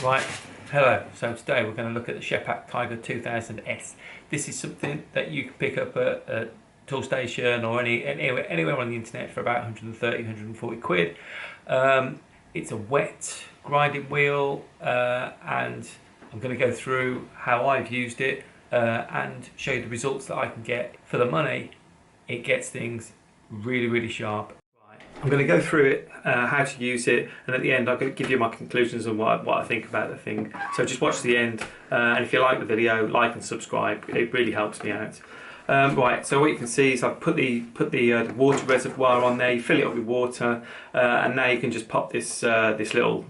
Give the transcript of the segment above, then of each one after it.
Right, hello. So today we're going to look at the Sheppach Tiger 2000S. This is something that you can pick up at a Toolstation or anywhere on the internet for about 130, 140 quid. It's a wet grinding wheel, and I'm going to go through how I've used it and show you the results that I can get. For the money, it gets things really, really sharp. I'm going to go through it, how to use it, and at the end I'm going to give you my conclusions on what I think about the thing. So just watch the end, and if you like the video, like and subscribe. It really helps me out. Right, so what you can see is I've put the water reservoir on there. You fill it up with water, and now you can just pop this little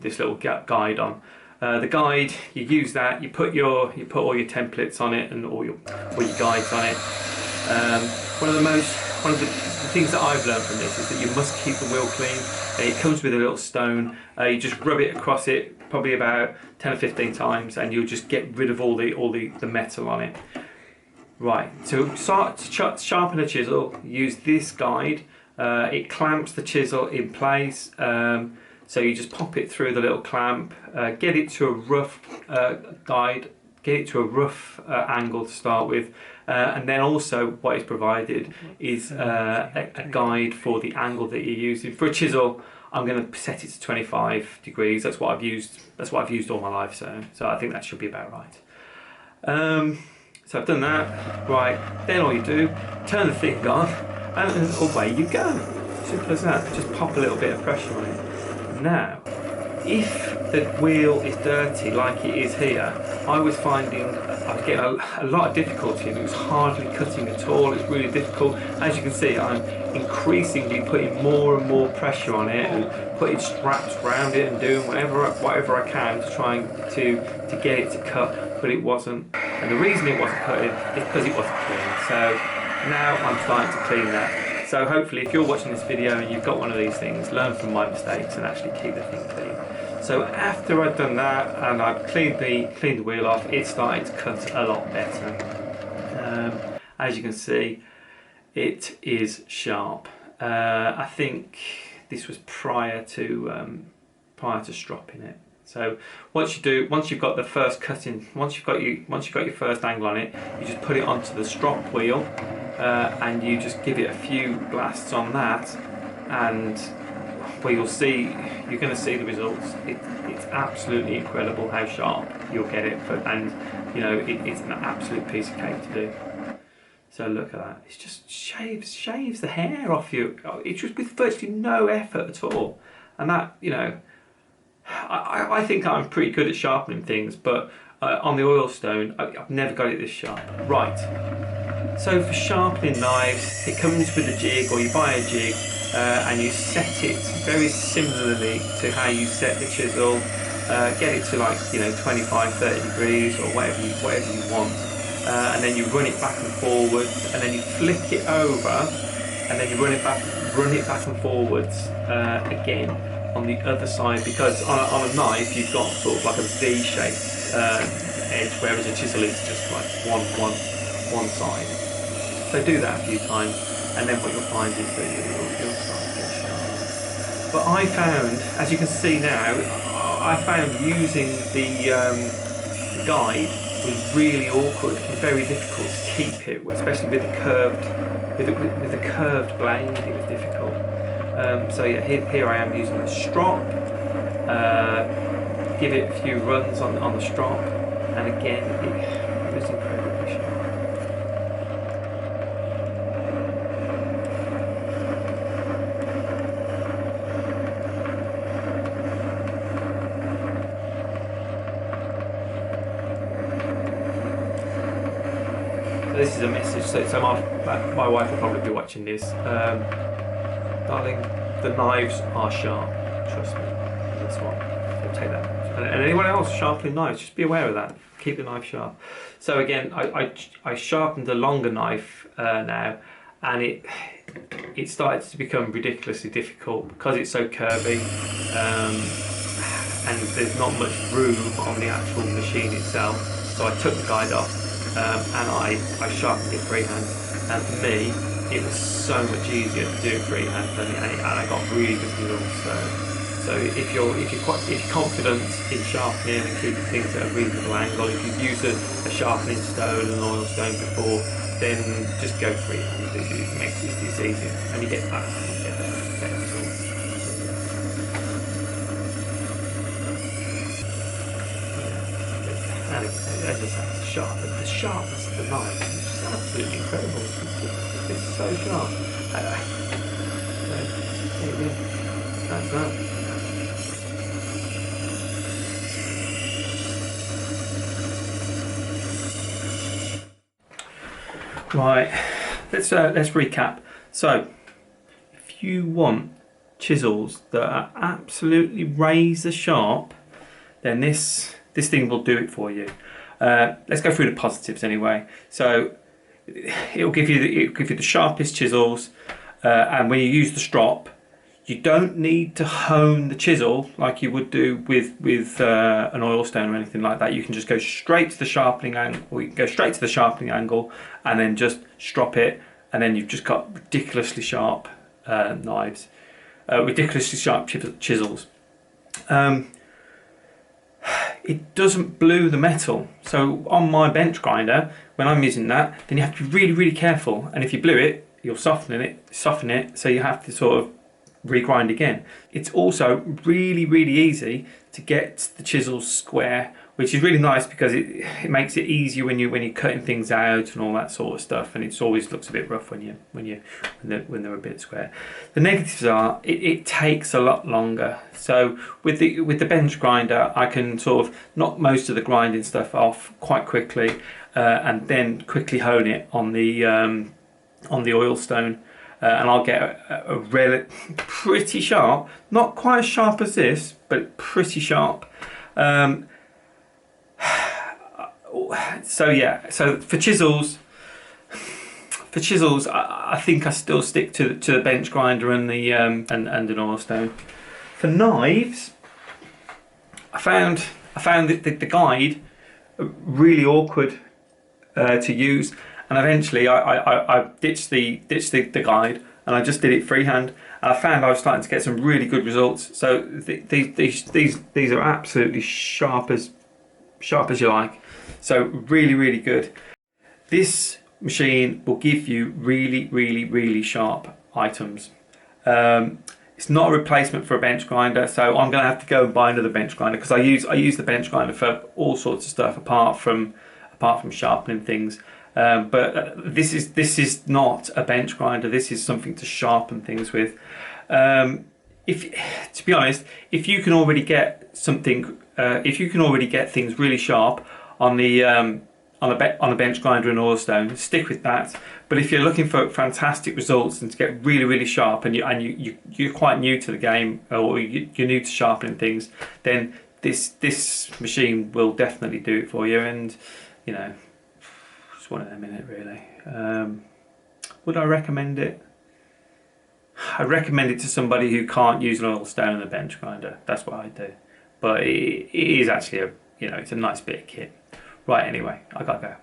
guide on. The guide, you use that. You put all your templates on it and all your guides on it. One of the things that I've learned from this is that you must keep the wheel clean. It comes with a little stone. You just rub it across it probably about 10 or 15 times, and you'll just get rid of all the metal on it. Right, to sharpen a chisel, use this guide. It clamps the chisel in place. So you just pop it through the little clamp, get it to a rough get it to a rough angle to start with, and then also what is provided is a guide for the angle that you're using. For a chisel, I'm going to set it to 25 degrees. That's what I've used. That's what I've used all my life. So I think that should be about right. So I've done that. Right, then all you do, turn the thing on, and away you go. Simple as that. Just pop a little bit of pressure on it. Now, if the wheel is dirty like it is here, I was finding I was getting a lot of difficulty, and it was hardly cutting at all. It's really difficult. As you can see, I'm increasingly putting more and more pressure on it and putting straps around it and doing whatever I can to try to get it to cut, but it wasn't. And the reason it wasn't cutting is because it wasn't clean. So now I'm starting to clean that. So hopefully, if you're watching this video and you've got one of these things, learn from my mistakes and actually keep the thing clean. So after I'd done that and I'd cleaned the wheel off, it started to cut a lot better. As you can see, it is sharp. I think this was prior to stropping it. So once you've got the first cutting, once you've got your first angle on it, you just put it onto the strop wheel, and you just give it a few blasts on that, and well, you're going to see the results. It's absolutely incredible how sharp you'll get it, and you know it's an absolute piece of cake to do. So look at that. It just shaves the hair off you. It's just with virtually no effort at all, and that, you know, I think I'm pretty good at sharpening things, but on the oil stone, I've never got it this sharp. Right. So for sharpening knives, it comes with a jig, or you buy a jig, and you set it very similarly to how you set the chisel. Get it to, like, you know, 25, 30 degrees or whatever you want, and then you run it back and forwards, and then you flick it over, and then you run it back and forwards again on the other side, because on a knife you've got sort of like a V-shaped edge, whereas a chisel is just like one side. So do that a few times, and then what you'll find is that you'll start to get sharp. But I found, as you can see now, I found using the guide was really awkward and very difficult to keep it, especially with the curved blade. It was difficult. So yeah, here I am using a strop. Give it a few runs on the strop, and again it was incredibly sharp. This is a message, so my wife will probably be watching this. Darling, the knives are sharp, trust me. That's one. So take that. And anyone else sharpening knives, just be aware of that. Keep the knife sharp. So again, I sharpened a longer knife now, and it started to become ridiculously difficult because it's so curvy, and there's not much room on the actual machine itself. So I took the guide off, and I sharpened it freehand, and for me it was so much easier to do it freehand, and I got really good results. So if you're confident in sharpening and keeping things at a reasonable angle, if you've used a sharpening stone and an oil stone before, then just go for it. It makes it easier, and you get that. You get better results. And as I say, the sharpness of the knife is just absolutely incredible. It's so sharp. There you go. That's that. Right, let's recap. So, if you want chisels that are absolutely razor sharp, then this thing will do it for you. Let's go through the positives anyway. So, it'll give you the sharpest chisels, and when you use the strop, you don't need to hone the chisel like you would do with an oil stone or anything like that. You can just go straight to the sharpening angle, or you can go straight to the sharpening angle and then just strop it, and then you've just got ridiculously sharp knives, ridiculously sharp chisels. It doesn't blue the metal. So on my bench grinder, when I'm using that, then you have to be really, really careful. And if you blew it, you'll soften it. So you have to sort of regrind again. It's also really, really easy to get the chisels square, which is really nice because it makes it easier when you're cutting things out and all that sort of stuff. And it always looks a bit rough when they're a bit square. The negatives are it takes a lot longer. So with the bench grinder, I can sort of knock most of the grinding stuff off quite quickly, and then quickly hone it on the oil stone. And I'll get a pretty sharp, not quite as sharp as this, but pretty sharp. So yeah, so for chisels, I think I still stick to the bench grinder and the and an oil stone. For knives, I found the guide really awkward to use. And eventually I ditched the guide and I just did it freehand, and I found I was starting to get some really good results. So these are absolutely sharp as you like. So really, really good. This machine will give you really, really, really sharp items. It's not a replacement for a bench grinder, so I'm going to have to go and buy another bench grinder, because I use the bench grinder for all sorts of stuff apart from sharpening things. But this is not a bench grinder. This is something to sharpen things with. To be honest, if you can already get something, if you can already get things really sharp on a bench grinder and oil stone, stick with that. But if you're looking for fantastic results and to get really, really sharp, and you're quite new to the game, or you're new to sharpening things, then this machine will definitely do it for you. And you know, it's one of them, in it really. Would I recommend it? I recommend it to somebody who can't use an oil stone and a bench grinder. That's what I do. But it is actually it's a nice bit of kit. Right, anyway, I gotta go.